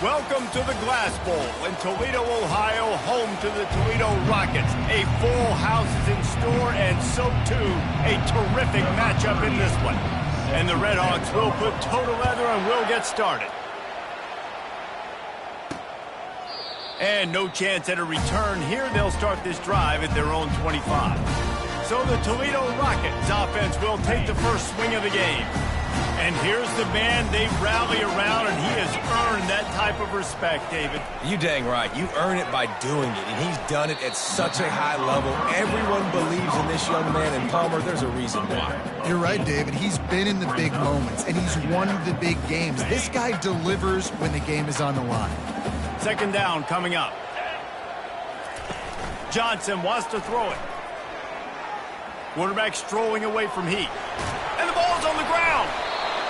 Welcome to the Glass Bowl in Toledo, Ohio, home to the Toledo Rockets. A full house is in store, and so too a terrific matchup in this one. And the Redhawks will put toe to leather and will get started. And no chance at a return here. They'll start this drive at their own 25. So the Toledo Rockets offense will take the first swing of the game. And here's the man they rally around, and he has earned that type of respect, David. You dang right. You earn it by doing it, and he's done it at such a high level. Everyone believes in this young man, and Palmer, there's a reason why. You're right, David. He's been in the big moments, and he's won the big games. This guy delivers when the game is on the line. Second down coming up. Johnson wants to throw it. Quarterback strolling away from Heat. And the ball's on the ground.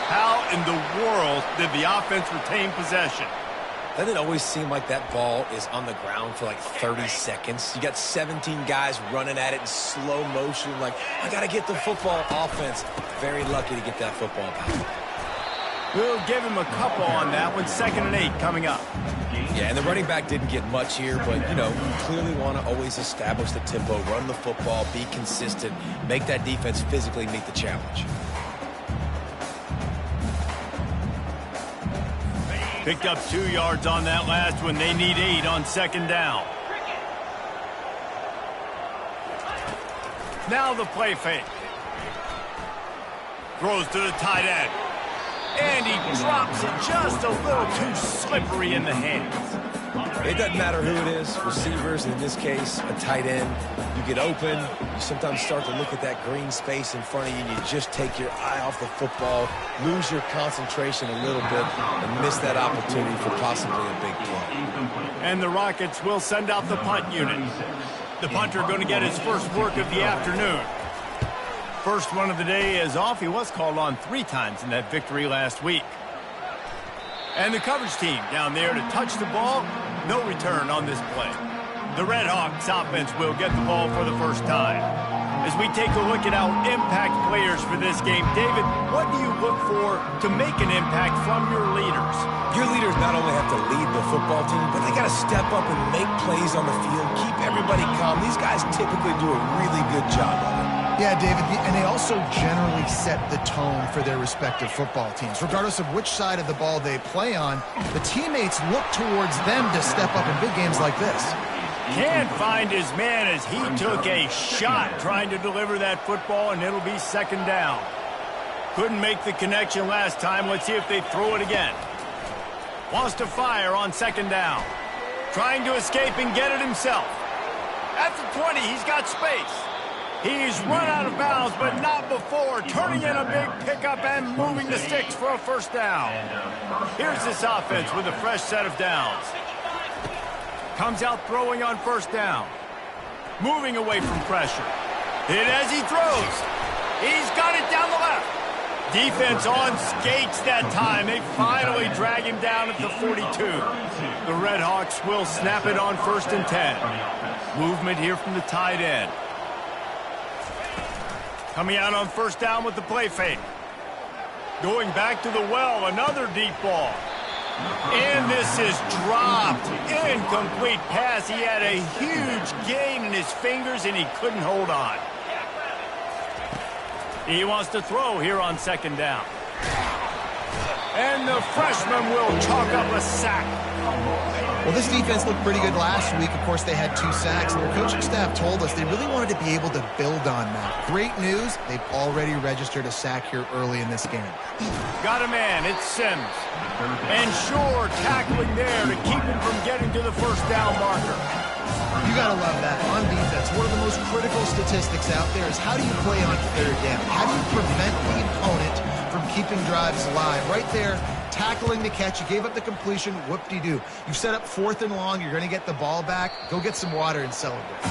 How in the world did the offense retain possession? Doesn't it always seem like that ball is on the ground for like 30 seconds? You got 17 guys running at it in slow motion. Like, I got to get the football. Offense, very lucky to get that football back. We'll give him a couple on that one. 2nd and 8 coming up. Yeah, and the running back didn't get much here, but, you know, you clearly want to always establish the tempo, run the football, be consistent, make that defense physically meet the challenge. Picked up 2 yards on that last one. They need 8 on 2nd down. Now the play fake. Throws to the tight end. And he drops it just a little too slippery in the hands. It doesn't matter who it is, receivers, in this case, a tight end. You get open, you sometimes start to look at that green space in front of you, and you just take your eye off the football, lose your concentration a little bit, and miss that opportunity for possibly a big play. And the Rockets will send out the punt unit. The punter going to get his first work of the afternoon. First one of the day is off. He was called on 3 times in that victory last week. And the coverage team down there to touch the ball. No return on this play. The Redhawks offense will get the ball for the first time. As we take a look at our impact players for this game, David, what do you look for to make an impact from your leaders? Your leaders not only have to lead the football team, but they got to step up and make plays on the field, keep everybody calm. These guys typically do a really good job of it. Yeah, David, and they also generally set the tone for their respective football teams. Regardless of which side of the ball they play on, the teammates look towards them to step up in big games like this. Can't find his man as he took a shot trying to deliver that football, and it'll be 2nd down. Couldn't make the connection last time. Let's see if they throw it again. Wants to fire on 2nd down. Trying to escape and get it himself. At the 20, he's got space. He's run out of bounds, but not before turning in a big pickup and moving the sticks for a 1st down. Here's this offense with a fresh set of downs. Comes out throwing on 1st down. Moving away from pressure. Hit as he throws. He's got it down the left. Defense on skates that time. They finally drag him down at the 42. The Redhawks will snap it on 1st and 10. Movement here from the tight end. Coming out on 1st down with the play fake. Going back to the well, another deep ball. And this is dropped. Incomplete pass. He had a huge gain in his fingers, and he couldn't hold on. He wants to throw here on 2nd down. And the freshman will chalk up a sack. Well, this defense looked pretty good last week. Of course, they had 2 sacks, and their coaching staff told us they really wanted to be able to build on that. Great news, they've already registered a sack here early in this game. Got a man, it's Sims. And sure, tackling there to keep him from getting to the 1st down marker. You gotta love that. On defense, one of the most critical statistics out there is how do you play on 3rd down? How do you prevent the opponent from keeping drives alive? Right there, tackling the catch. You gave up the completion. Whoop-de-doo. You've set up 4th and long. You're going to get the ball back. Go get some water and celebrate.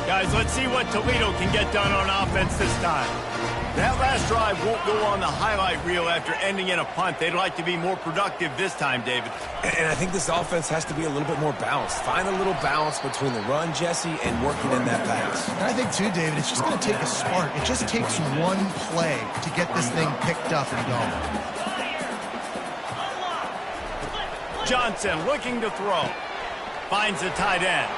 Guys, let's see what Toledo can get done on offense this time. That last drive won't go on the highlight reel after ending in a punt. They'd like to be more productive this time, David. And I think this offense has to be a little bit more balanced. Find a little balance between the run, Jesse, and working in that pass. And I think, too, David, it's just going to take a spark. It just takes one play to get this thing picked up and going. Johnson looking to throw. Finds the tight end.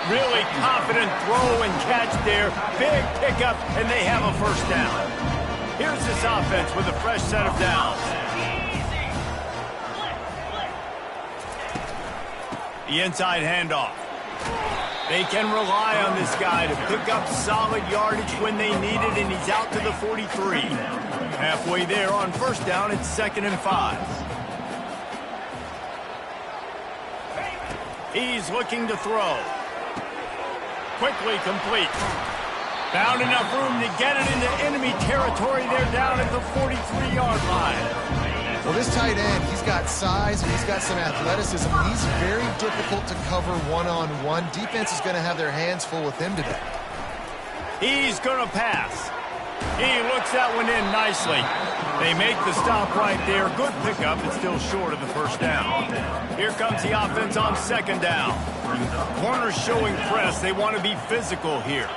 Really confident throw and catch there. Big pickup, and they have a first down. Here's this offense with a fresh set of downs. The inside handoff. They can rely on this guy to pick up solid yardage when they need it, and he's out to the 43. Halfway there on first down, it's 2nd and 5. He's looking to throw. Quickly complete. Found enough room to get it into enemy territory. They're down at the 43-yard line. Well, this tight end, he's got size and he's got some athleticism. He's very difficult to cover one-on-one. Defense is going to have their hands full with him today. He's going to pass. He looks that one in nicely. They make the stop right there. Good pickup. It's still short of the first down. Here comes the offense on 2nd down. Corners showing press. They want to be physical here.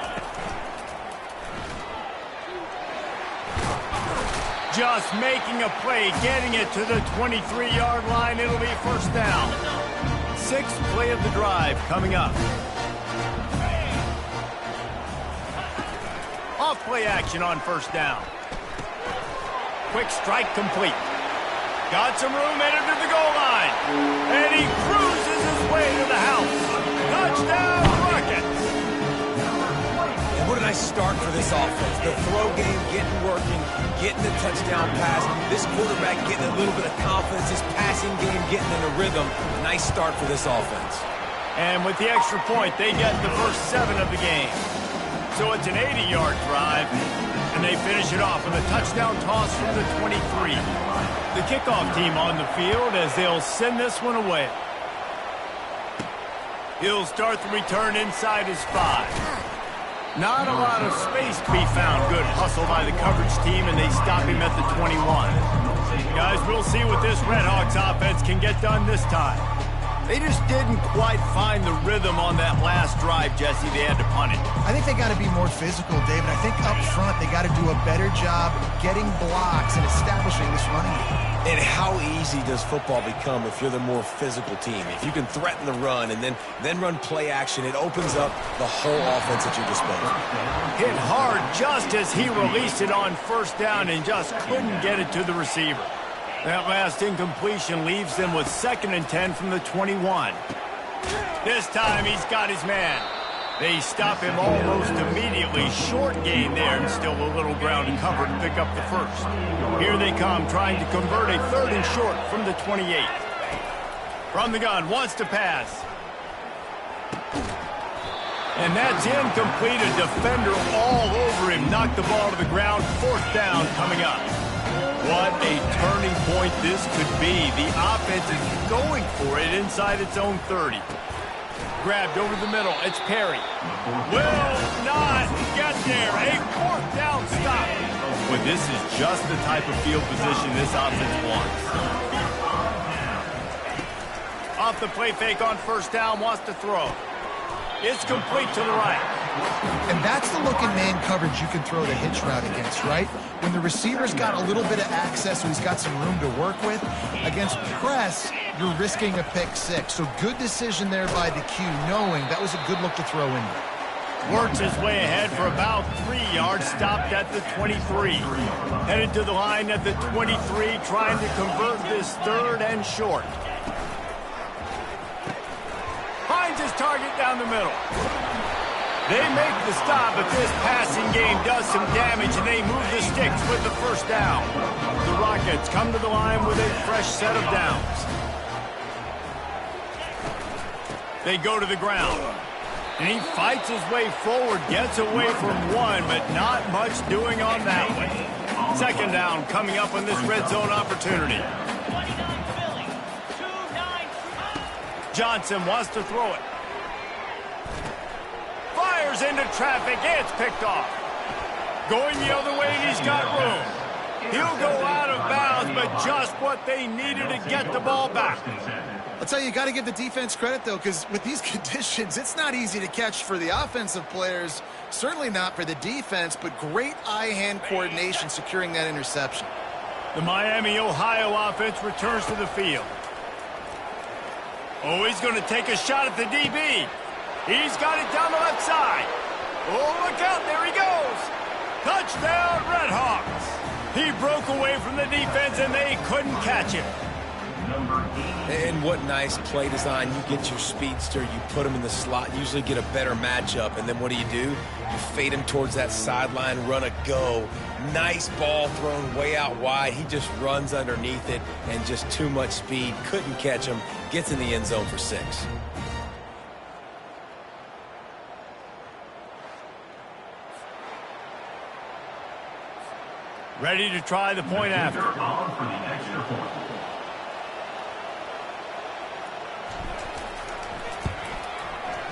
Just making a play, getting it to the 23-yard line. It'll be first down. 6th play of the drive coming up. Off play action on first down. Quick strike complete. Got some room, headed to the goal line. And he cruises his way to the house. Touchdown, Rockets. And what a nice start for this offense. The throw game getting working, getting the touchdown pass. This quarterback getting a little bit of confidence. This passing game getting in a rhythm. Nice start for this offense. And with the extra point, they get the first 7 of the game. So it's an 80-yard drive, and they finish it off with a touchdown toss from the 23. The kickoff team on the field as they'll send this one away. He'll start the return inside his 5. Not a lot of space to be found. Good hustle by the coverage team, and they stop him at the 21. Guys, we'll see what this Redhawks offense can get done this time. They just didn't quite find the rhythm on that last drive, Jesse. They had to punt it. I think they got to be more physical, David. I think up front they got to do a better job getting blocks and establishing this running game. And how easy does football become if you're the more physical team? If you can threaten the run and then run play action, it opens up the whole offense at your disposal. Hit hard just as he released it on first down and just couldn't get it to the receiver. That last incompletion leaves them with 2nd and 10 from the 21. This time he's got his man. They stop him almost immediately. Short gain there, and still a little ground to cover to pick up the first. Here they come, trying to convert a 3rd and short from the 28. From the gun, wants to pass. And that's incomplete. A defender all over him. Knocked the ball to the ground. 4th down coming up. What a turning point this could be. The offense is going for it inside its own 30. Grabbed over the middle. It's Perry. Will not get there. A 4th down stop. But this is just the type of field position this offense wants. Off the play fake on first down. Wants to throw. It's complete to the right. And that's the look in man coverage you can throw the hitch route against, right? When the receiver's got a little bit of access, so he's got some room to work with. Against press, you're risking a pick 6. So good decision there by the Q, knowing that was a good look to throw in there. Works his way ahead for about 3 yards, stopped at the 23. Headed to the line at the 23, trying to convert this 3rd and short. Finds his target down the middle. They make the stop, but this passing game does some damage, and they move the sticks with the first down. The Rockets come to the line with a fresh set of downs. They go to the ground. And he fights his way forward, gets away from one, but not much doing on that one. 2nd down coming up on this red zone opportunity. Johnson wants to throw it. Fires into traffic. It's picked off. Going the other way, and he's got room. He'll go out of bounds, but just what they needed to get the ball back. I'll tell you got to give the defense credit, though, because with these conditions, it's not easy to catch for the offensive players. Certainly not for the defense, but great eye-hand coordination securing that interception. The Miami, Ohio offense returns to the field. Oh, he's going to take a shot at the DB. He's got it down the left side. Oh, look out. There he goes. Touchdown, Redhawks. He broke away from the defense, and they couldn't catch him. And what nice play design. You get your speedster, you put him in the slot, usually get a better matchup, and then what do? You fade him towards that sideline, run a go. Nice ball thrown way out wide. He just runs underneath it, and just too much speed. Couldn't catch him. Gets in the end zone for 6. Ready to try the point after.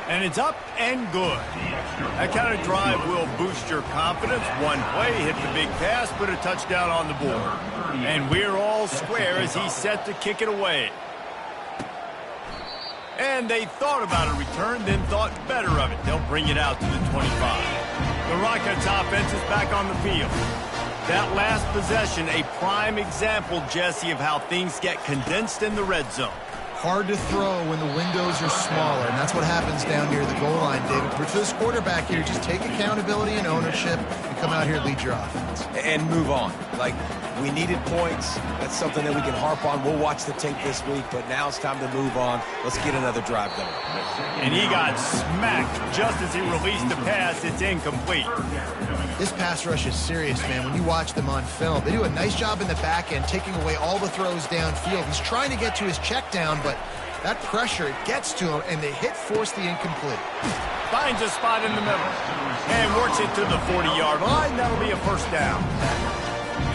And it's up and good. That kind of drive will boost your confidence. One play, hit the big pass, put a touchdown on the board. And we're all square as he's set to kick it away. And they thought about a return, then thought better of it. They'll bring it out to the 25. The Rockets offense is back on the field. That last possession, a prime example, Jesse, of how things get condensed in the red zone. Hard to throw when the windows are smaller, and that's what happens down near the goal line, David. But for this quarterback here, just take accountability and ownership and come out here and lead your offense. And move on. Like, we needed points. That's something that we can harp on. We'll watch the tape this week, but now it's time to move on. Let's get another drive going. And he got smacked just as he released the pass. It's incomplete. This pass rush is serious, man. When you watch them on film, they do a nice job in the back end, taking away all the throws downfield. He's trying to get to his check down, but that pressure, it gets to him, and they force the incomplete. Finds a spot in the middle and works it to the 40-yard line. That'll be a first down.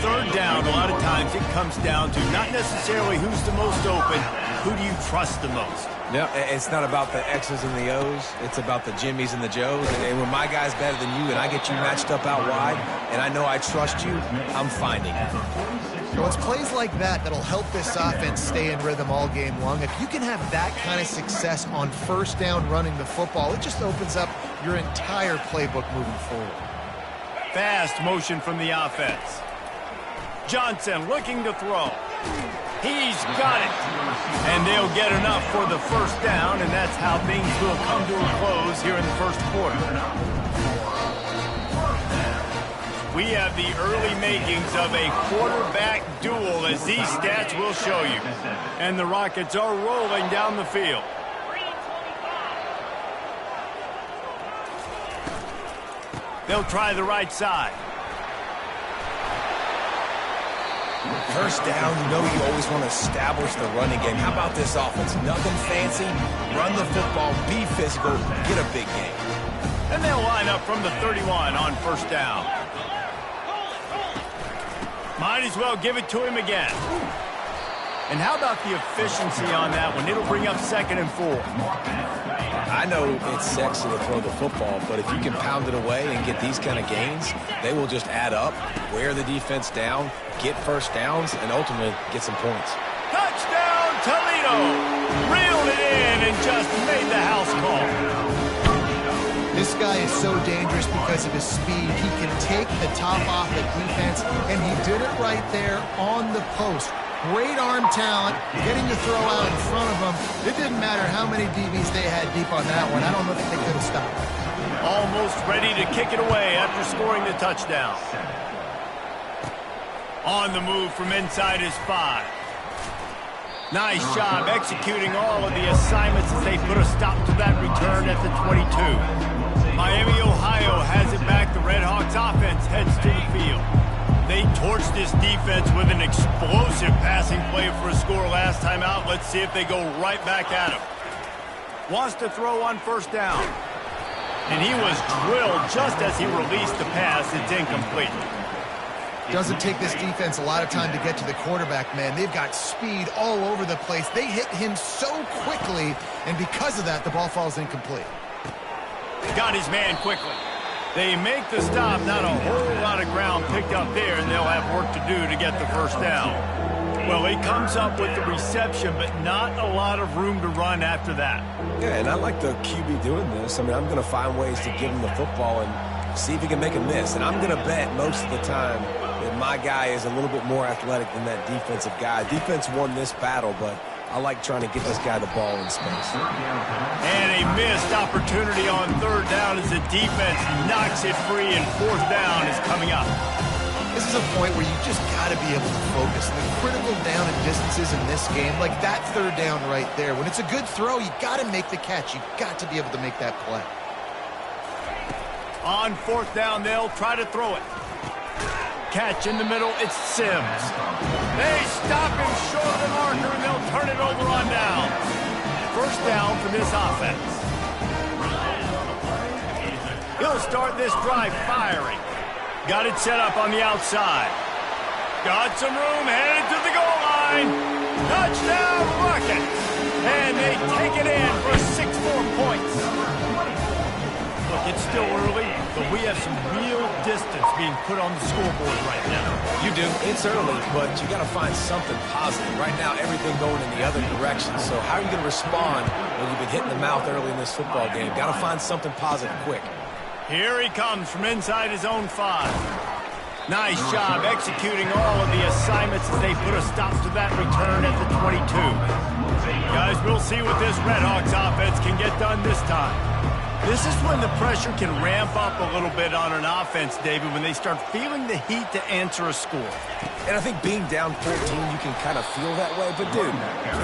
Third down, a lot of times it comes down to not necessarily who's the most open, who do you trust the most? No, it's not about the X's and the O's. It's about the Jimmys and the Joes. And when my guy's better than you and I get you matched up out wide and I know I trust you, I'm finding it. So it's plays like that that'll help this offense stay in rhythm all game long. If you can have that kind of success on first down running the football, it just opens up your entire playbook moving forward. Fast motion from the offense. Johnson looking to throw. He's got it. And they'll get enough for the first down, and that's how things will come to a close here in the first quarter. We have the early makings of a quarterback duel, as these stats will show you. And the Rockets are rolling down the field. They'll try the right side. First down, you know you always want to establish the running game. How about this offense? Nothing fancy. Run the football, be physical, get a big game. And they'll line up from the 31 on first down. Might as well give it to him again. And how about the efficiency on that one? It'll bring up 2nd and 4. I know it's sexy to throw the football, but if you can pound it away and get these kind of gains, they will just add up, wear the defense down, get first downs, and ultimately get some points. Touchdown, Toledo! Reeled it in and just made the house call. This guy is so dangerous because of his speed. He can take the top off the defense, and he did it right there on the post. Great arm talent, getting to throw out in front of them. It didn't matter how many DBs they had deep on that one. I don't think they could have stopped it. Almost ready to kick it away after scoring the touchdown. On the move from inside his 5. Nice job executing all of the assignments as they put a stop to that return at the 22. Miami, Ohio has it back. The Redhawks offense heads to the field. They torched this defense with an explosive passing play for a score last time out. Let's see if they go right back at him. Wants to throw on first down. And he was drilled just as he released the pass. It's incomplete. Doesn't take this defense a lot of time to get to the quarterback, man. They've got speed all over the place. They hit him so quickly, and because of that, the ball falls incomplete. Got his man quickly. They make the stop. Not a whole lot of ground picked up there, and they'll have work to do to get the first down. Well, he comes up with the reception, but not a lot of room to run after that. Yeah, and I like the QB doing this. I mean, I'm going to find ways to give him the football and see if he can make a miss. And I'm going to bet most of the time that my guy is a little bit more athletic than that defensive guy. Defense won this battle, but I like trying to get this guy the ball in space. And a missed opportunity on third down as the defense knocks it free, and fourth down is coming up. This is a point where you just got to be able to focus. The critical down and distances in this game, like that third down right there. When it's a good throw, you got to make the catch. You've got to be able to make that play. On fourth down, they'll try to throw it. Catch in the middle, it's Sims. They stop him short of the marker, and they'll turn it over on down. First down for this offense. He'll start this drive firing. Got it set up on the outside. Got some room, headed to the goal line. Touchdown, Rocket. And they take it in for 6-4 points. Look, it's still early, but we have some real distance being put on the scoreboard right now. You do. It's early, but you got to find something positive. Right now, everything going in the other direction. So how are you going to respond when you've been hit in the mouth early in this football game? Got to find something positive quick. Here he comes from inside his own 5. Nice job executing all of the assignments as they put a stop to that return at the 22. Guys, we'll see what this Redhawks offense can get done this time. This is when the pressure can ramp up a little bit on an offense, David, when they start feeling the heat to answer a score. And I think being down 14, you can kind of feel that way. But, dude,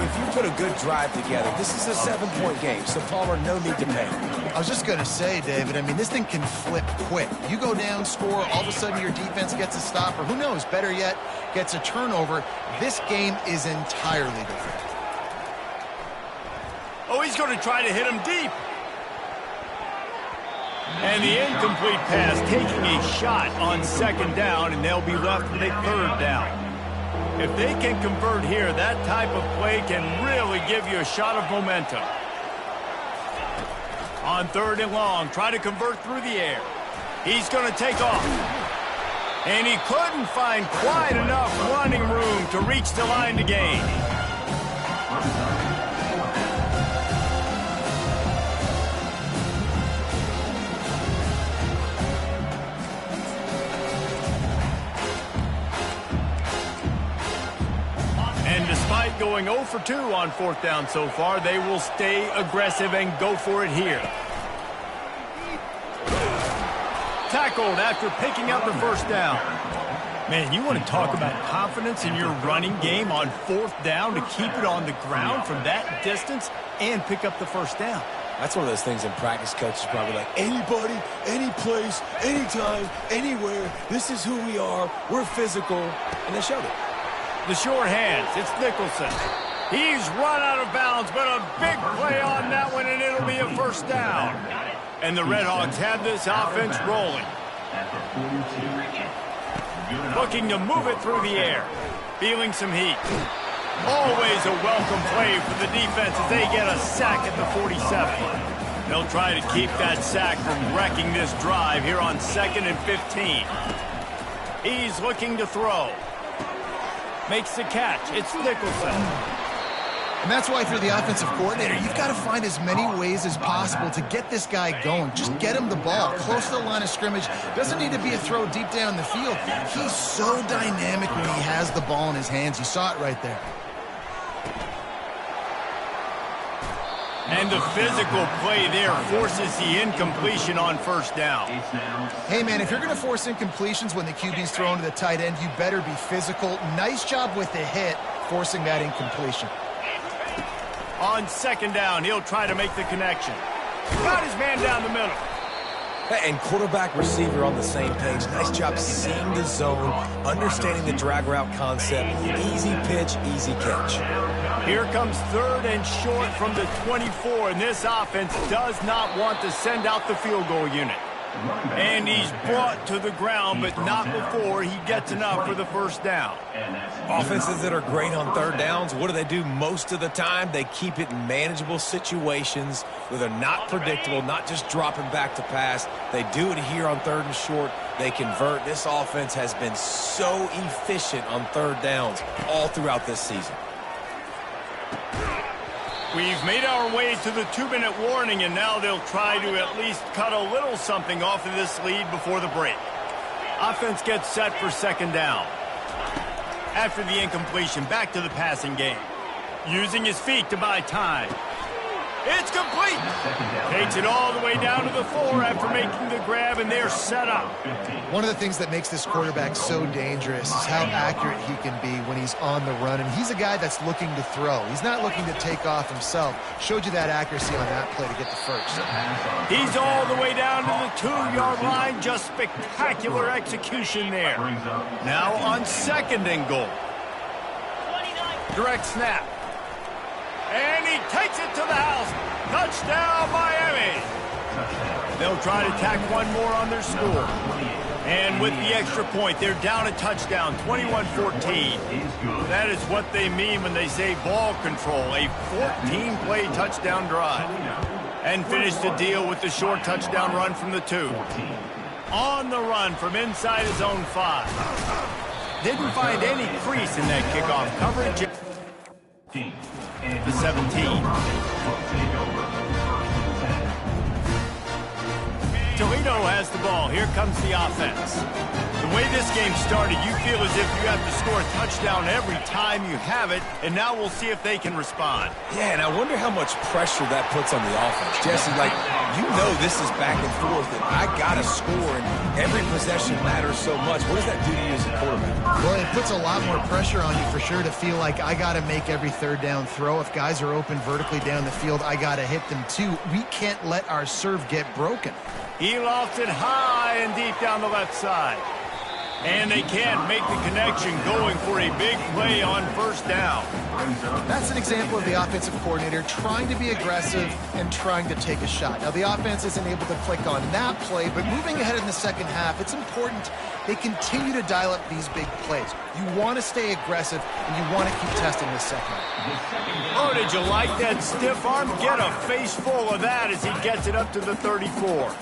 if you put a good drive together, this is a 7-point game, so Palmer, no need to panic. I was just going to say, David, I mean, this thing can flip quick. You go down, score, all of a sudden your defense gets a stop, or who knows, better yet, gets a turnover. This game is entirely different. Oh, he's going to try to hit him deep. And the incomplete pass taking a shot on second down, and they'll be left with a third down. If they can convert here, that type of play can really give you a shot of momentum. On third and long, try to convert through the air. He's going to take off. And he couldn't find quite enough running room to reach the line to gain. Despite going 0 for 2 on fourth down so far, they will stay aggressive and go for it here. Tackled after picking up the first down. Man, you want to talk about confidence in your running game on fourth down to keep it on the ground from that distance and pick up the first down. That's one of those things in practice, coaches probably like, anybody, any place, anytime, anywhere, this is who we are, we're physical, and they showed it. The short hands, it's Nicholson. He's run out of bounds, but a big play on that one, and it'll be a first down. And the Redhawks have this offense rolling. Looking to move it through the air. Feeling some heat. Always a welcome play for the defense as they get a sack at the 47. They'll try to keep that sack from wrecking this drive here on 2nd and 15. He's looking to throw. Makes the catch. It's Nicholson. And that's why, if you're the offensive coordinator, you've got to find as many ways as possible to get this guy going. Just get him the ball close to the line of scrimmage. Doesn't need to be a throw deep down the field. He's so dynamic when he has the ball in his hands. You saw it right there. And the physical play there forces the incompletion on first down. Hey, man, if you're going to force incompletions when the QB's thrown to the tight end, you better be physical. Nice job with the hit, forcing that incompletion. On second down, he'll try to make the connection. Got his man down the middle. And quarterback receiver on the same page. Nice job seeing the zone, understanding the drag route concept. Easy pitch, easy catch. Here comes third and short from the 24, and this offense does not want to send out the field goal unit. And he's brought to the ground, but not before he gets enough for the first down. Offenses that are great on third downs, what do most of the time? They keep it in manageable situations where they're not predictable, not just dropping back to pass. They do it here on third and short. They convert. This offense has been so efficient on third downs all throughout this season. We've made our way to the 2-minute warning, and now they'll try to at least cut a little something off of this lead before the break. Offense gets set for second down. After the incompletion, back to the passing game. Using his feet to buy time. It's complete. Takes it all the way down to the 4 after making the grab, and they're set up. One of the things that makes this quarterback so dangerous is how accurate he can be when he's on the run. And he's a guy that's looking to throw. He's not looking to take off himself. Showed you that accuracy on that play to get the first. He's all the way down to the 2-yard line. Just spectacular execution there. Now on 2nd and goal. Direct snap. And he takes it to the house. Touchdown, Miami. They'll try to tack one more on their score. And with the extra point, they're down a touchdown, 21-14. That is what they mean when they say ball control, a 14-play touchdown drive. And finish the deal with the short touchdown run from the 2. On the run from inside his own 5. Didn't find any crease in that kickoff coverage. The 17. Toledo has the ball. Here comes the offense. The way this game started, you feel as if you have to score a touchdown every time you have it, and now we'll see if they can respond. Yeah, and I wonder how much pressure that puts on the offense. Jesse, like, you know this is back and forth, and I got to score, and every possession matters so much. What does that do to you as a quarterback? Well, it puts a lot more pressure on you for sure to feel like I got to make every 3rd down throw. If guys are open vertically down the field, I got to hit them too. We can't let our serve get broken. He lofts it high and deep down the left side. And they can't make the connection, going for a big play on 1st down. That's an example of the offensive coordinator trying to be aggressive and trying to take a shot. Now, the offense isn't able to click on that play, but moving ahead in the 2nd half, it's important they continue to dial up these big plays. You want to stay aggressive, and you want to keep testing the 2nd. Oh, did you like that stiff arm? Get a face full of that as he gets it up to the 34.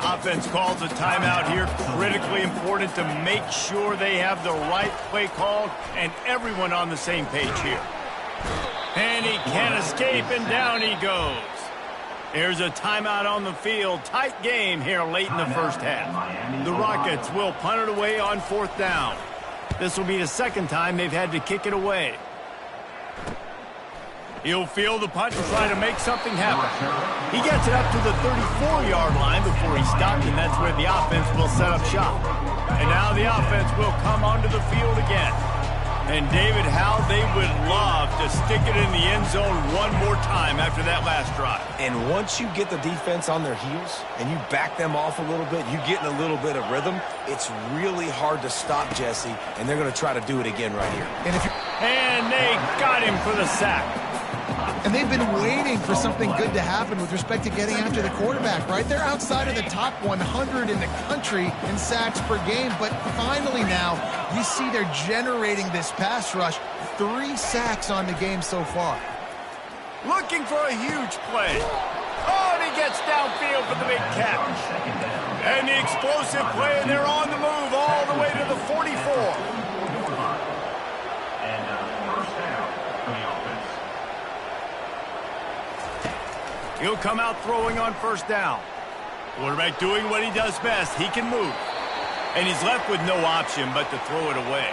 Offense calls a timeout here. Critically important to make sure they have the right play called and everyone on the same page here. And he can't escape, and down he goes. There's a timeout on the field. Tight game here late in the 1st half. The Rockets will punt it away on 4th down. This will be the 2nd time they've had to kick it away. He'll field the punt and try to make something happen. He gets it up to the 34-yard line before he stops, and that's where the offense will set up shop. And now the offense will come onto the field again. And David, how they would love to stick it in the end zone one more time after that last drive. And once you get the defense on their heels and you back them off a little bit, you get in a little bit of rhythm, it's really hard to stop, Jesse, and they're going to try to do it again right here. And they got him for the sack. And they've been waiting for something good to happen with respect to getting after the quarterback, right? They're outside of the top 100 in the country in sacks per game, but finally now you see they're generating this pass rush. 3 sacks on the game so far. Looking for a huge play. Oh, and he gets downfield for the big catch. And the explosive play, and they're on the move all the way to the 44. He'll come out throwing on 1st down. Quarterback doing what he does best. He can move. And he's left with no option but to throw it away.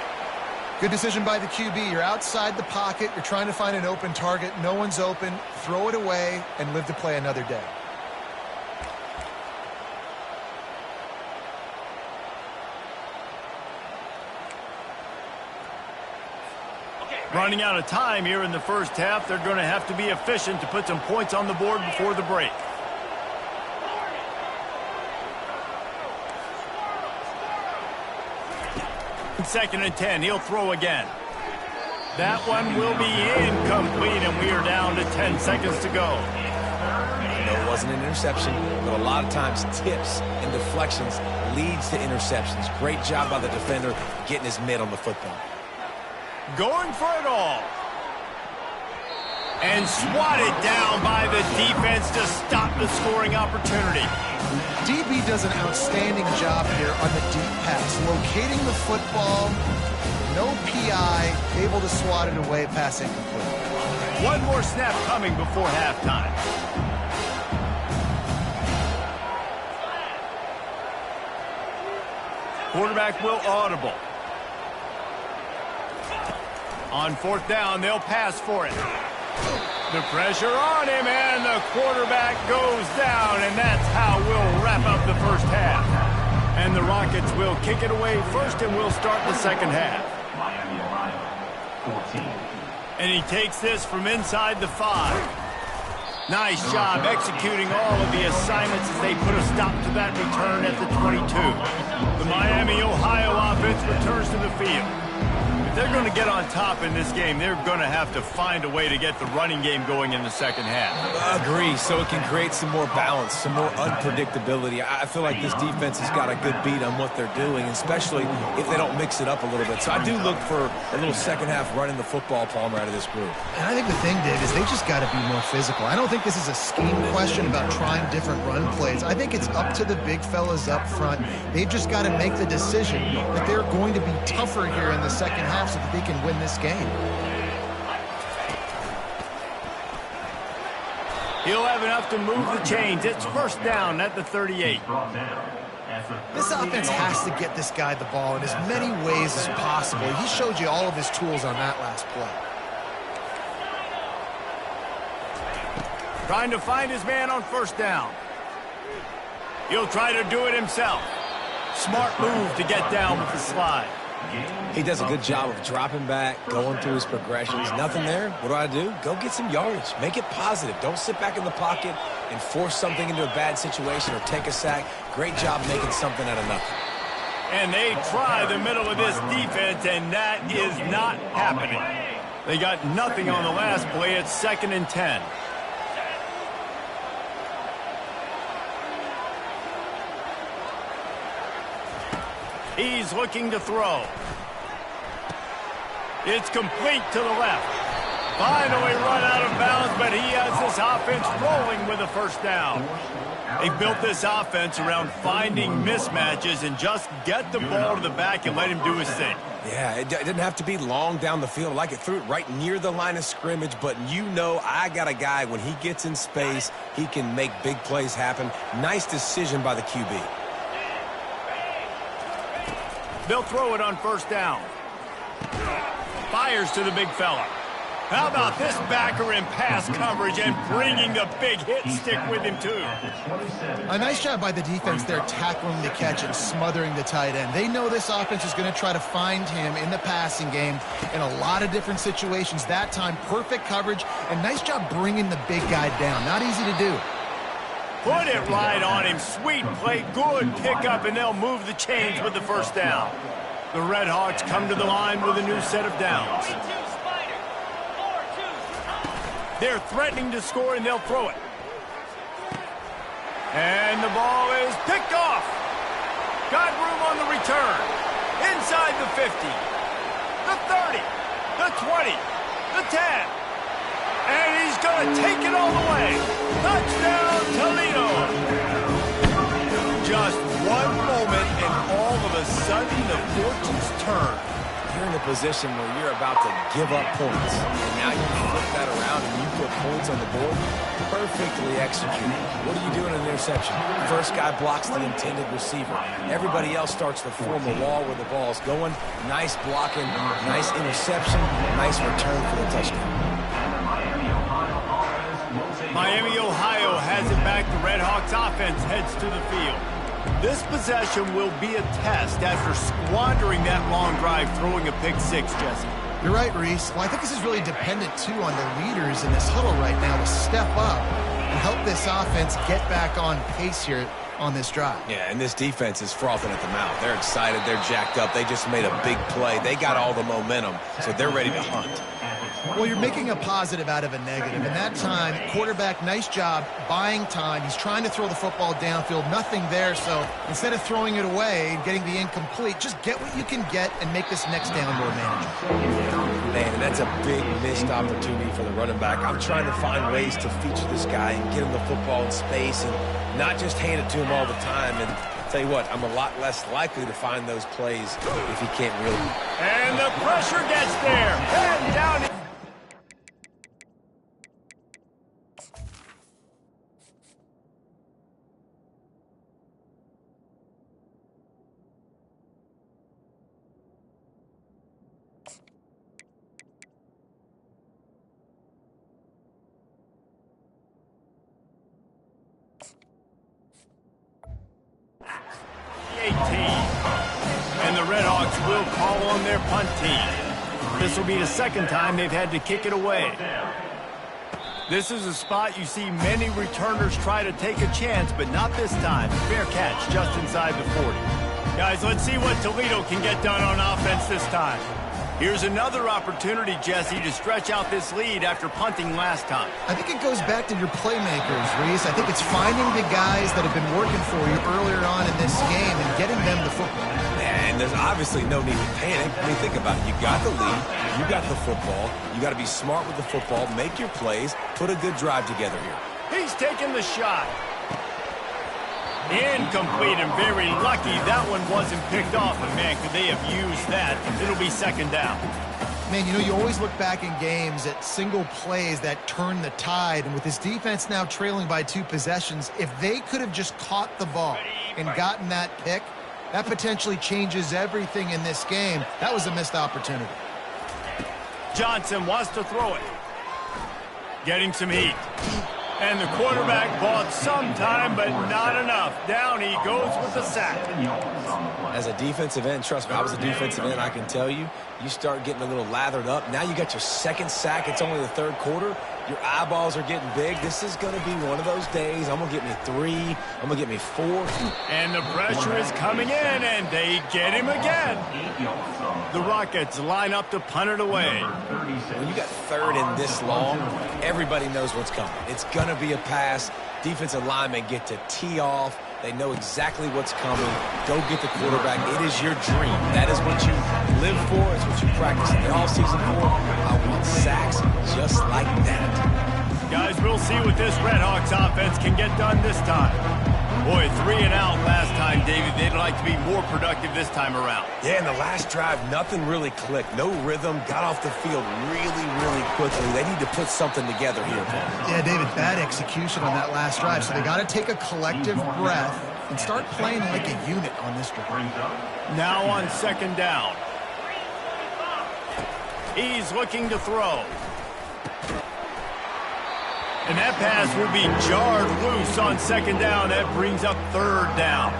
Good decision by the QB. You're outside the pocket. You're trying to find an open target. No one's open. Throw it away and live to play another day. Running out of time here in the 1st half. They're going to have to be efficient to put some points on the board before the break. Second and 10. He'll throw again. That one will be incomplete, and we are down to 10 seconds to go. No, it wasn't an interception, but a lot of times tips and deflections leads to interceptions. Great job by the defender getting his mitt on the football. Going for it all. And swatted down by the defense to stop the scoring opportunity. DB does an outstanding job here on the deep pass. Locating the football, no PI, able to swat it away, pass incomplete. One more snap coming before halftime. Quarterback will audible. On fourth down, they'll pass for it. The pressure on him, and the quarterback goes down, and that's how we'll wrap up the first half. And the Rockets will kick it away first, and we'll start the second half. And he takes this from inside the 5. Nice job executing all of the assignments as they put a stop to that return at the 22. The Miami, Ohio offense returns to the field. If they're going to get on top in this game, they're going to have to find a way to get the running game going in the second half. Agree, so it can create some more balance, some more unpredictability. I feel like this defense has got a good beat on what they're doing, especially if they don't mix it up a little bit. So I do look for a little second half running the football, Palmer, out of this group. And I think the thing, Dave, is they just got to be more physical. I don't think this is a scheme question about trying different run plays. I think it's up to the big fellas up front. They've just got to make the decision that they're going to be tougher here in the second half so that they can win this game. He'll have enough to move the chains. It's first down at the 38. This offense has to get this guy the ball in as many ways as possible. He showed you all of his tools on that last play. Trying to find his man on first down. He'll try to do it himself. Smart move to get down with the slide. He does a good job of dropping back, going through his progressions. Nothing there. What do? Go get some yardage. Make it positive. Don't sit back in the pocket and force something into a bad situation or take a sack. Great job making something out of nothing. And they try the middle of this defense, and that is not happening. They got nothing on the last play. It's 2nd and 10. He's looking to throw. It's complete to the left. Finally run out of bounds, but he has this offense rolling with a first down. They built this offense around finding mismatches and just get the ball to the back and let him do his thing. Yeah, it didn't have to be long down the field. Like it threw it right near the line of scrimmage, but you know I got a guy, when he gets in space, he can make big plays happen. Nice decision by the QB. They'll throw it on first down. Fires to the big fella. How about this backer in pass coverage and bringing the big hit stick with him, too? A nice job by the defense there, tackling the catch and smothering the tight end. They know this offense is going to try to find him in the passing game in a lot of different situations. That time, perfect coverage, and nice job bringing the big guy down. Not easy to do. Put it right on him. Sweet play, good pickup, and they'll move the chains with the first down. The Red Hawks come to the line with a new set of downs. They're threatening to score, and they'll throw it. And the ball is picked off. Got room on the return. Inside the 50. The 30. The 20. The 10. And he's going to take it all the way. Touchdown, Toledo. Just one moment, and all of a sudden, the fortunes turn. You're in a position where you're about to give up points. And now you flip that around and you put points on the board. Perfectly executed. What are you doing in an interception? First guy blocks the intended receiver. Everybody else starts to form a wall where the ball's going. Nice blocking, nice interception, nice return for the touchdown. Miami, Ohio has it back. The Red Hawks offense heads to the field. This possession will be a test after squandering that long drive, throwing a pick six, Jesse. You're right, Reese. Well, I think this is really dependent, too, on the leaders in this huddle right now to step up and help this offense get back on pace here on this drive. Yeah, and this defense is frothing at the mouth. They're excited. They're jacked up. They just made a big play. They got all the momentum, so they're ready to hunt. Well, you're making a positive out of a negative. And that time, quarterback, nice job buying time. He's trying to throw the football downfield. Nothing there, so instead of throwing it away and getting the incomplete, just get what you can get and make this next down more manageable. Man, and that's a big missed opportunity for the running back. I'm trying to find ways to feature this guy and get him the football in space and not just hand it to him all the time. And tell you what, I'm a lot less likely to find those plays if he can't really. And the pressure gets there. And down. will call on their punt team. This will be the second time they've had to kick it away. This is a spot you see many returners try to take a chance, but not this time. Fair catch just inside the 40. Guys, let's see what Toledo can get done on offense this time. Here's another opportunity, Jesse, to stretch out this lead after punting last time. I think it goes back to your playmakers, Reese. I think it's finding the guys that have been working for you earlier on in this game and getting them the football. And there's obviously no need to panic. I mean, think about it. You got the lead. You got the football. You got to be smart with the football. Make your plays. Put a good drive together here. He's taking the shot. Incomplete, and very lucky that one wasn't picked off. But, man, could they have used that? It'll be second down. Man, you know, you always look back in games at single plays that turn the tide. And with this defense now trailing by 2 possessions, if they could have just caught the ball and gotten that pick, that potentially changes everything in this game. That was a missed opportunity. Johnson wants to throw it. Getting some heat. And the quarterback bought some time, but not enough. Down he goes with the sack. As a defensive end, trust me, I was a defensive end, I can tell you, you start getting a little lathered up. Now you got your second sack. It's only the third quarter. Your eyeballs are getting big. This is going to be one of those days. I'm going to get me 3. I'm going to get me 4. And the pressure is coming in, and they get him again. The Rockets line up to punt it away. When you got third and this long, everybody knows what's coming. It's going to be a pass. Defensive linemen get to tee off. They know exactly what's coming. Go get the quarterback. It is your dream. That is what you live for. It's what you practice in the offseason for. I want sacks just like that. Guys, we'll see what this Redhawks offense can get done this time. Boy, 3 and out last time, David. They'd like to be more productive this time around. Yeah, in the last drive, nothing really clicked. No rhythm. Got off the field really, really quickly. They need to put something together here. Yeah, David, bad execution on that last drive. So they got to take a collective breath and start playing like a unit on this drive. Now on second down. He's looking to throw. And that pass will be jarred loose on second down. That brings up third down.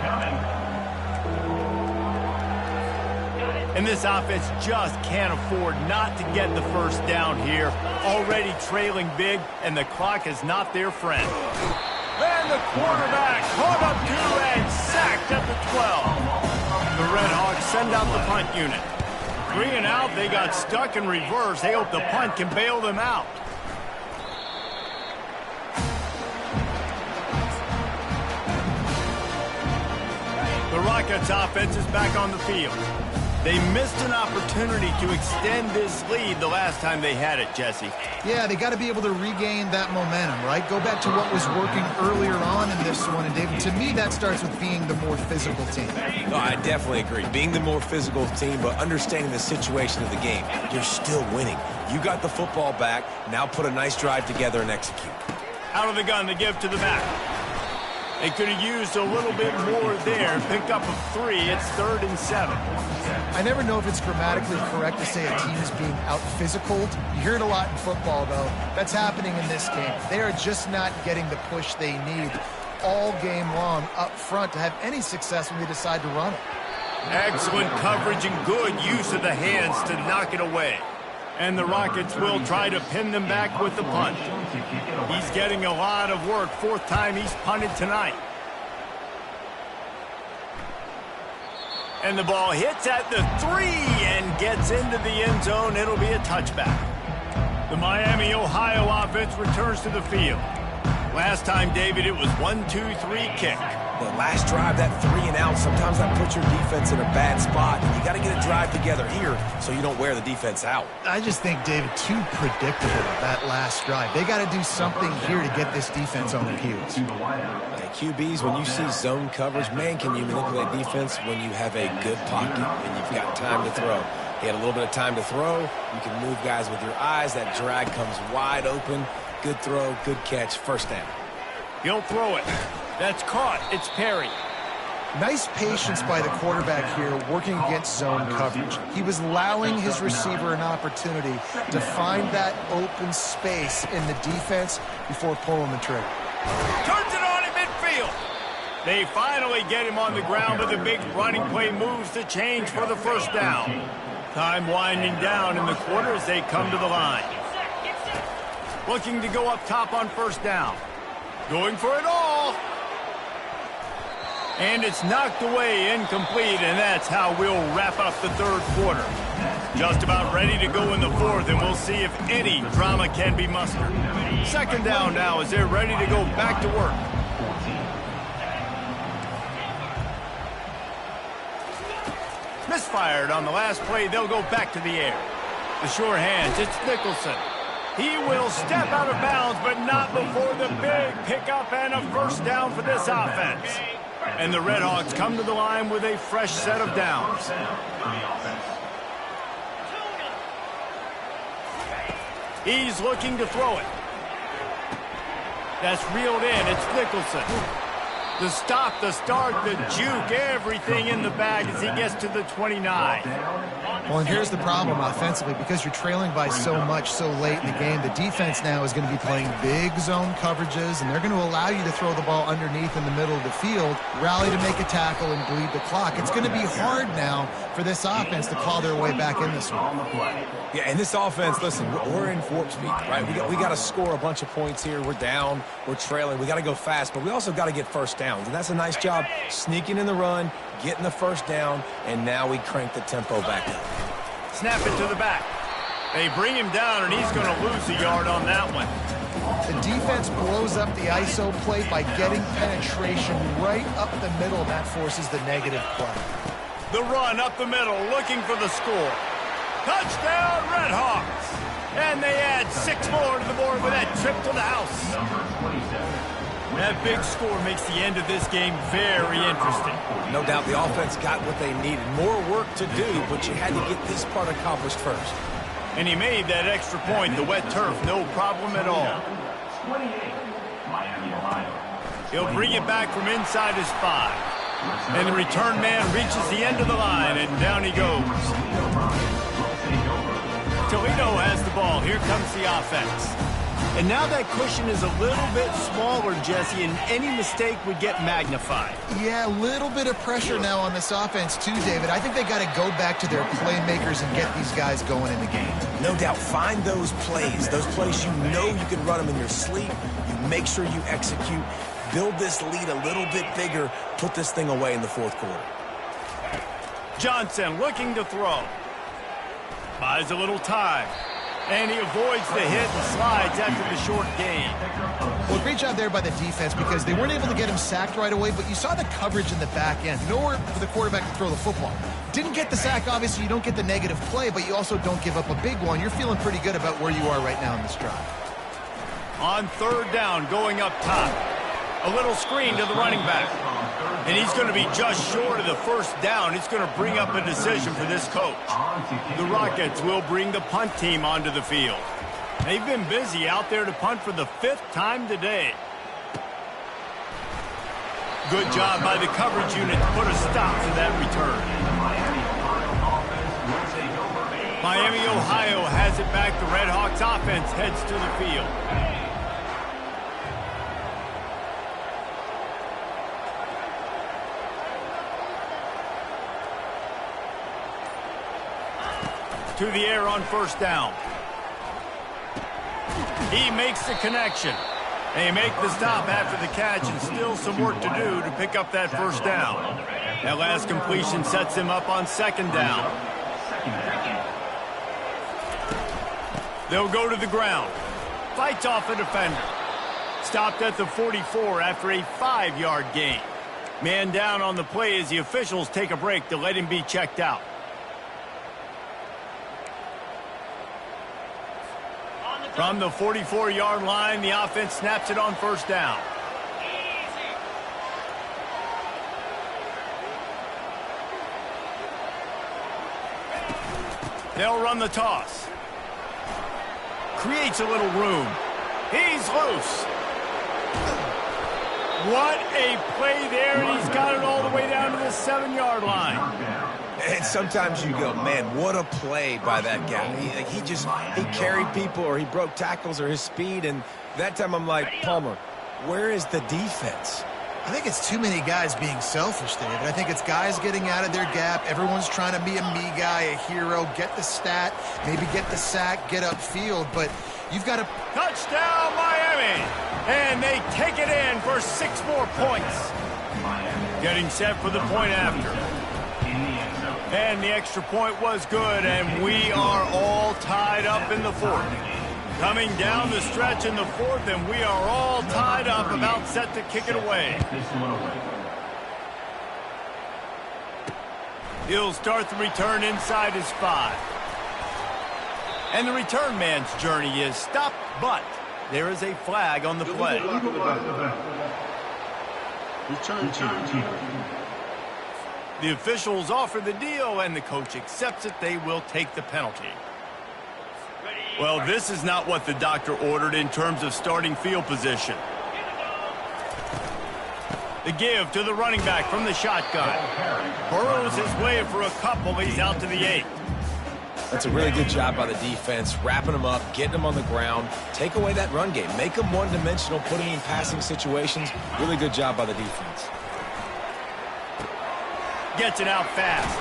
And this offense just can't afford not to get the first down here. Already trailing big, and the clock is not their friend. And the quarterback caught up to and sacked at the 12. The Redhawks send out the punt unit. 3 and out, they got stuck in reverse. They hope the punt can bail them out. The Rockets offense is back on the field. They missed an opportunity to extend this lead the last time they had it, Jesse. Yeah, they got to be able to regain that momentum, right? Go back to what was working earlier on in this one. And, David, to me, that starts with being the more physical team. No, I definitely agree. Being the more physical team, but understanding the situation of the game. You're still winning. You got the football back. Now put a nice drive together and execute. Out of the gun to give to the back. They could have used a little bit more there. Picked up a 3. It's 3rd and 7. I never know if it's grammatically correct to say a team is being out-physicaled. You hear it a lot in football, though. That's happening in this game. They are just not getting the push they need all game long up front to have any success when they decide to run it. Excellent coverage and good use of the hands to knock it away. And the Rockets will try to pin them back with the punt. He's getting a lot of work. 4th time he's punted tonight. And the ball hits at the 3 and gets into the end zone. It'll be a touchback. The Miami, Ohio offense returns to the field. Last time, David, it was 1-2-3 kick. The last drive, that 3 and out, sometimes that puts your defense in a bad spot. You got to get a drive together here so you don't wear the defense out. I just think, David, too predictable that last drive. They got to do something here to get this defense on their heels. QBs, when you see zone coverage, man, can you manipulate defense when you have a good pocket and you've got time to throw. He had a little bit of time to throw. You can move guys with your eyes. That drag comes wide open. Good throw, good catch, first down. He'll throw it. That's caught. It's Perry. Nice patience by the quarterback here working against zone coverage. He was allowing his receiver an opportunity to find that open space in the defense before pulling the trigger. Turns it on in midfield. They finally get him on the ground, but the big running play moves the change for the first down. Time winding down in the quarter as they come to the line. Looking to go up top on first down. Going for it all. And it's knocked away, incomplete, and that's how we'll wrap up the third quarter. Just about ready to go in the fourth, and we'll see if any drama can be mustered. Second down now as they're ready to go back to work. Misfired on the last play. They'll go back to the air. The sure hands. It's Nicholson. He will step out of bounds, but not before the big pickup and a first down for this offense. And the Redhawks come to the line with a fresh set of downs. He's looking to throw it. That's reeled in. It's Nicholson. The stop, the start, the juke, everything in the bag as he gets to the 29. Well, and here's the problem offensively. Because you're trailing by so much so late in the game, the defense now is going to be playing big zone coverages, and they're going to allow you to throw the ball underneath in the middle of the field, rally to make a tackle, and bleed the clock. It's going to be hard now for this offense to claw their way back in this one. Yeah, and this offense, listen, we're in warp speed, right? We got to score a bunch of points here. We're down. We're trailing. We got to go fast, but we also got to get first downs. And that's a nice job sneaking in the run, getting the first down, and now we crank the tempo back up. Snap it to the back. They bring him down, and he's going to lose a yard on that one. The defense blows up the ISO play by getting penetration right up the middle. That forces the negative play. The run up the middle, looking for the score. Touchdown, Redhawks! And they add 6 more to the board with that trip to the house. That big score makes the end of this game very interesting. No doubt the offense got what they needed. More work to do, but you had to get this part accomplished first. And he made that extra point, the wet turf, no problem at all. He'll bring it back from inside his 5. And the return man reaches the end of the line, and down he goes. Toledo has the ball. Here comes the offense. And now that cushion is a little bit smaller, Jesse, and any mistake would get magnified. Yeah, a little bit of pressure now on this offense too, David. I think they got to go back to their playmakers and get these guys going in the game. No doubt. Find those plays you know you can run them in your sleep. You make sure you execute. Build this lead a little bit bigger. Put this thing away in the fourth quarter. Johnson looking to throw. Buys a little time. And he avoids the hit and slides after the short gain. Well, great job there by the defense because they weren't able to get him sacked right away, but you saw the coverage in the back end. Nowhere for the quarterback to throw the football. Didn't get the sack, obviously. You don't get the negative play, but you also don't give up a big one. You're feeling pretty good about where you are right now in this drive. On third down, going up top. A little screen to the running back. And he's going to be just short of the first down. It's going to bring up a decision for this coach. The Rockets will bring the punt team onto the field. They've been busy out there to punt for the 5th time today. Good job by the coverage unit to put a stop to that return. Miami, Ohio has it back. The Redhawks offense heads to the field. To the air on first down. He makes the connection. They make the stop after the catch, and still some work to do to pick up that first down. That last completion sets him up on second down. They'll go to the ground. Fights off a defender. Stopped at the 44 after a 5-yard gain. Man down on the play as the officials take a break to let him be checked out. From the 44-yard line, the offense snaps it on first down. They'll run the toss. Creates a little room. He's loose. What a play there, and he's got it all the way down to the 7-yard line. And sometimes you go, man, what a play by that guy. He carried people, or he broke tackles, or his speed. And that time I'm like, Palmer, where is the defense? I think it's too many guys being selfish, David. I think it's guys getting out of their gap. Everyone's trying to be a me guy, a hero, get the stat, maybe get the sack, get upfield. But you've got to... Touchdown, Miami! And they take it in for 6 more points. Getting set for the point after. And the extra point was good, and we are all tied up in the 4th. Coming down the stretch in the 4th, and we are all tied up, about set to kick it away. He'll start the return inside his 5. And the return man's journey is stopped, but there is a flag on the play. Return team. The officials offer the deal, and the coach accepts it. They will take the penalty. Well, this is not what the doctor ordered in terms of starting field position. The give to the running back from the shotgun. Burrows his way for a couple. He's out to the 8. That's a really good job by the defense, wrapping them up, getting them on the ground. Take away that run game. Make them one-dimensional, putting in passing situations. Really good job by the defense. Gets it out fast.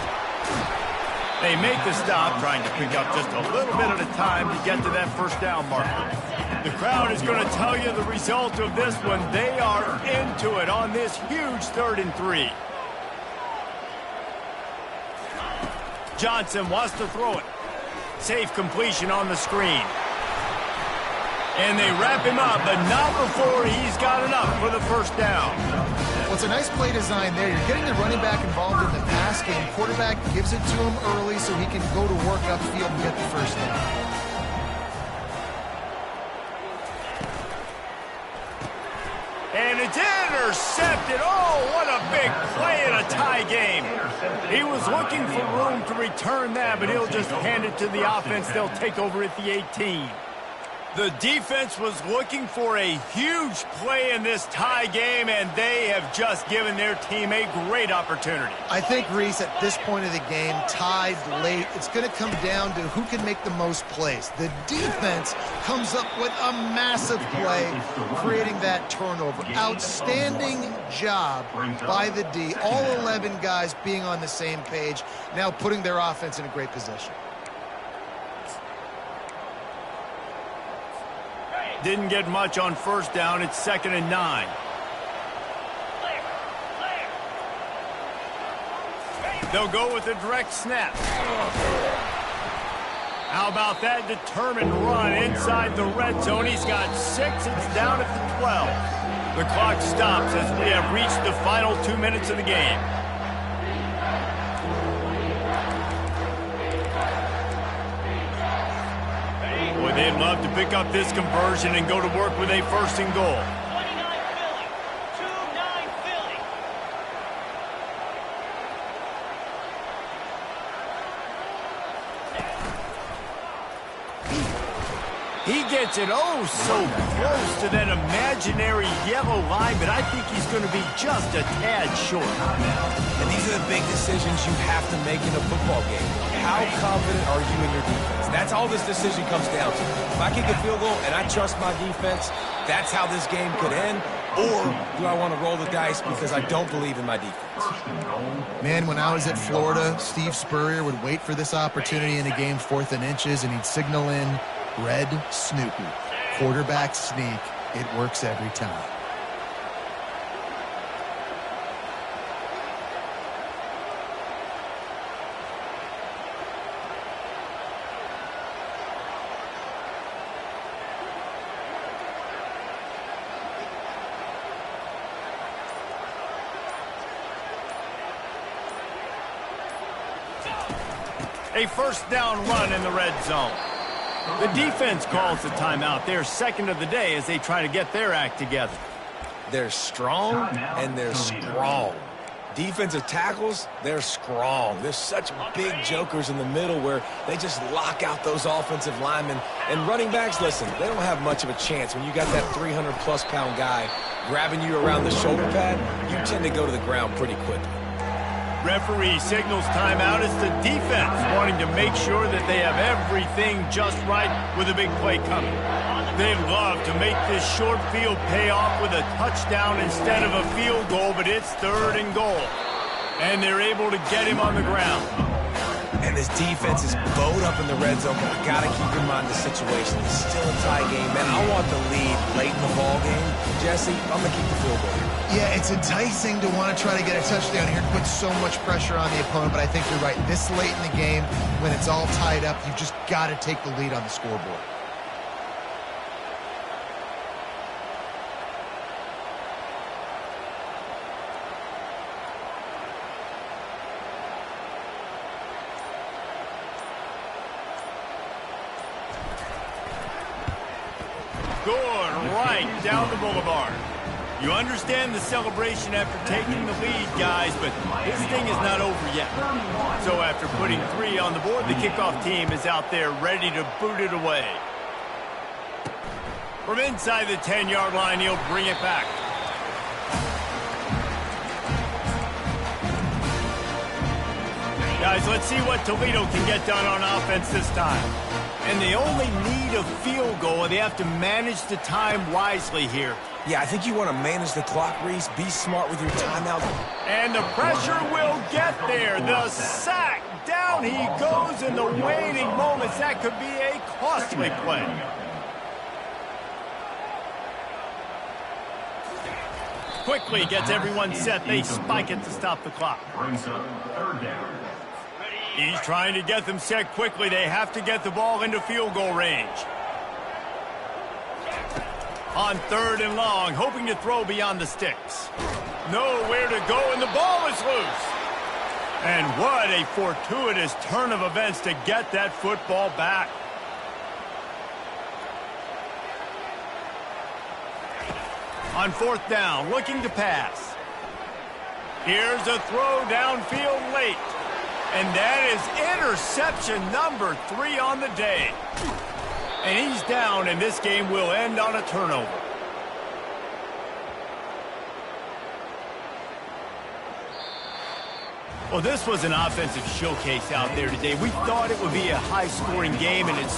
They make the stop, trying to pick up just a little bit at a time to get to that first down marker. The crowd is going to tell you the result of this one. They are into it on this huge 3rd and 3. Johnson wants to throw it. Safe completion on the screen. And they wrap him up, but not before he's got enough for the first down. Well, it's a nice play design there. You're getting the running back involved in the pass game. Quarterback gives it to him early so he can go to work upfield and get the first down. And it's intercepted. Oh, what a big play in a tie game. He was looking for room to return that, but he'll just hand it to the offense. They'll take over at the 18. The defense was looking for a huge play in this tie game, and they have just given their team a great opportunity. I think, Reese, at this point of the game, tied late, it's going to come down to who can make the most plays. The defense comes up with a massive play, creating that turnover. Outstanding job by the D. All 11 guys being on the same page, now putting their offense in a great position. Didn't get much on first down. It's 2nd and 9. They'll go with a direct snap. How about that determined run inside the red zone? He's got 6. It's down at the 12. The clock stops as we have reached the final 2 minutes of the game. Boy, they'd love to pick up this conversion and go to work with a 1st and goal. 29 Philly. 2-9 Philly. He gets it oh so close to that imaginary yellow line, but I think he's going to be just a tad short. And these are the big decisions you have to make in a football game. How confident are you in your defense? That's all this decision comes down to. If I kick a field goal and I trust my defense, that's how this game could end. Or do I want to roll the dice because I don't believe in my defense? Man, when I was at Florida, Steve Spurrier would wait for this opportunity in a game 4th and inches, and he'd signal in Red Snoopy. Quarterback sneak. It works every time. A 1st down run in the red zone. The defense calls the timeout. They're 2nd of the day as they try to get their act together. They're strong and they're strong. Defensive tackles, they're strong. There's such big jokers in the middle where they just lock out those offensive linemen. And running backs, listen, they don't have much of a chance. When you got that 300-plus pound guy grabbing you around the shoulder pad, you tend to go to the ground pretty quickly. Referee signals timeout. It's the defense wanting to make sure that they have everything just right with a big play coming. They'd love to make this short field pay off with a touchdown instead of a field goal, but it's 3rd and goal. And they're able to get him on the ground. And this defense is bowed up in the red zone, but I got to keep in mind the situation. It's still a tie game, man. I want the lead late in the ball game. Jesse, I'm going to keep the field goal. Yeah, it's enticing to want to try to get a touchdown here to put so much pressure on the opponent, but I think you're right. This late in the game, when it's all tied up, you've just got to take the lead on the scoreboard. Going right down the boulevard. You understand the celebration after taking the lead, guys, but this thing is not over yet. So after putting 3 on the board, the kickoff team is out there ready to boot it away. From inside the 10-yard line, he'll bring it back. Guys, let's see what Toledo can get done on offense this time. And they only need a field goal, and they have to manage the time wisely here. Yeah, I think you want to manage the clock, Reese. Be smart with your timeout. And the pressure will get there. The sack. Down he goes in the waning moments. That could be a costly play. Quickly gets everyone set. They spike it to stop the clock. Brings up 3rd down. He's trying to get them set quickly. They have to get the ball into field goal range. On 3rd and long, hoping to throw beyond the sticks. Nowhere to go, and the ball is loose. And what a fortuitous turn of events to get that football back. On 4th down, looking to pass. Here's a throw downfield late. And that is interception number 3 on the day. And he's down, and this game will end on a turnover. Well, this was an offensive showcase out there today. We thought it would be a high-scoring game, and it's